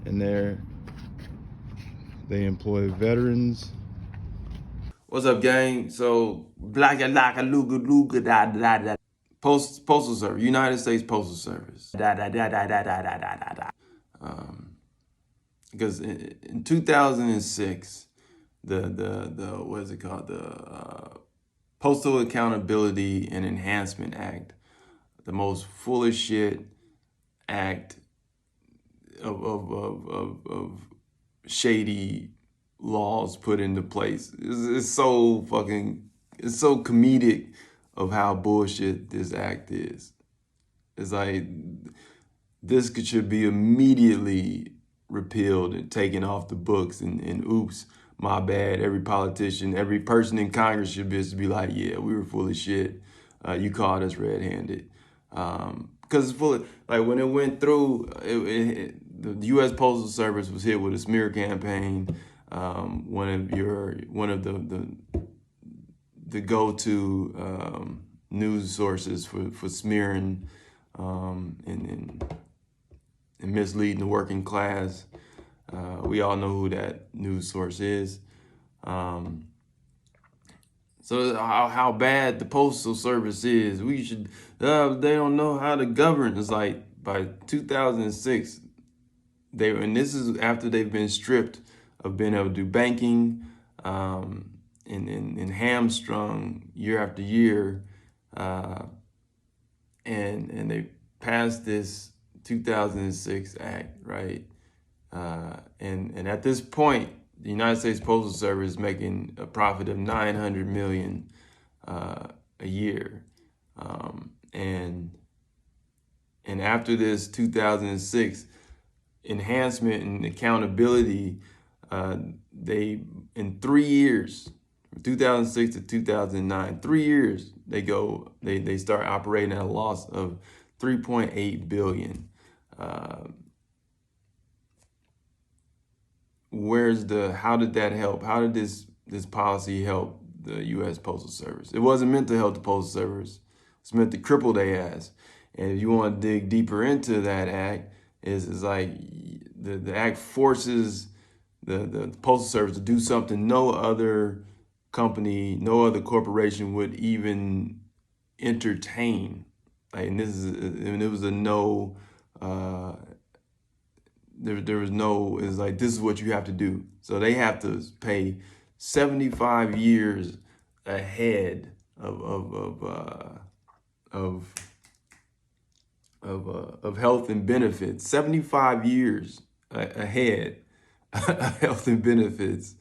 and they employ veterans. What's up, gang? So, Postal Service, United States Postal Service. Because in 2006, the what is it called? The Postal Accountability and Enhancement Act, the most foolish shit act of shady laws put into place. It's so comedic of how bullshit this act is. It's like this should be immediately repealed and taken off the books, and oops, my bad. Every politician, every person in Congress should just be like, yeah, we were full of shit. You caught us red-handed. Because it's full of, like, when it went through, the US Postal Service was hit with a smear campaign. One of the go-to news sources for smearing and misleading the working class. We all know who that news source is. So how bad the Postal Service is, we should, they don't know how to govern. It's like by 2006, and this is after they've been stripped of being able to do banking, and hamstrung year after year. And they passed this 2006 act, right? And at this point, the United States Postal Service is making a profit of $900 million a year. And after this 2006 enhancement and accountability, they, in 3 years, from 2006 to 2009, 3 years, they start operating at a loss of $3.8 billion. How did that help? How did this policy help the US Postal Service? It wasn't meant to help the Postal Service. It's meant to cripple their ass. And if you want to dig deeper into that act, is like the act forces the Postal Service to do something no other company, no other corporation would even entertain. Like, and it was a no. There was no. It's like, this is what you have to do. So they have to pay 75 years ahead of health and benefits. 75 years ahead of health and benefits.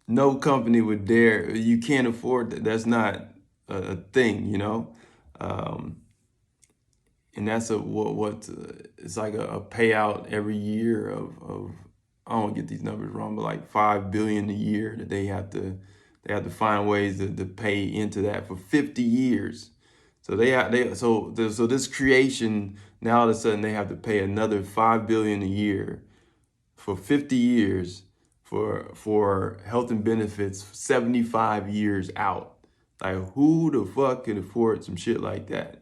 No company would dare. You can't afford that. That's not a thing, you know. And that's it's like a payout every year of I don't get these numbers wrong, but like $5 billion a year that they have to find ways to pay into that for 50 years. So so this creation, now all of a sudden they have to pay another $5 billion a year for 50 years for health and benefits 75 years out. Like, who the fuck can afford some shit like that?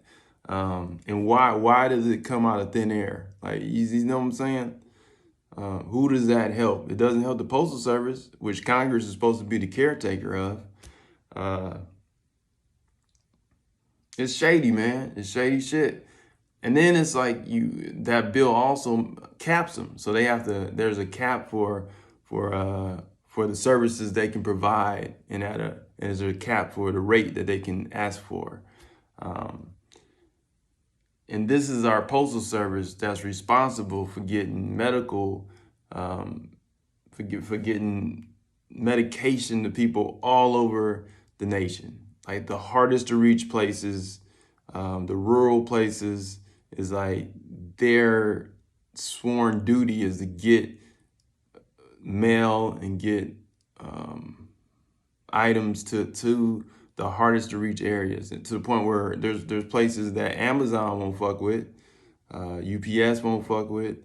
And why does it come out of thin air? Like, you know what I'm saying? Who does that help? It doesn't help the Postal Service, which Congress is supposed to be the caretaker of. It's shady, man. It's shady shit. And then it's like that bill also caps them. So there's a cap for the services they can provide, and there's a cap for the rate that they can ask for. And this is our Postal Service that's responsible for getting medical, for getting medication to people all over the nation. Like, the hardest to reach places, the rural places, is like their sworn duty is to get mail and get items to the hardest to reach areas, and to the point where there's places that Amazon won't fuck with, UPS won't fuck with,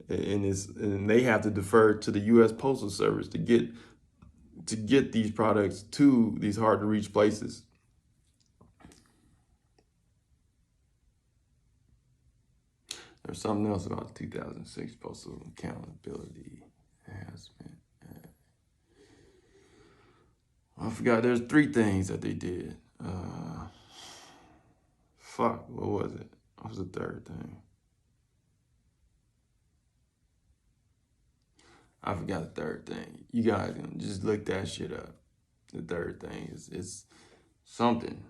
and they have to defer to the US Postal Service to get these products to these hard to reach places. There's something else about 2006 Postal Accountability Enhancement. I forgot. There's 3 things that they did. Fuck, what was it? What was the 3rd thing? I forgot the 3rd thing. You guys can just look that shit up. The 3rd thing is something.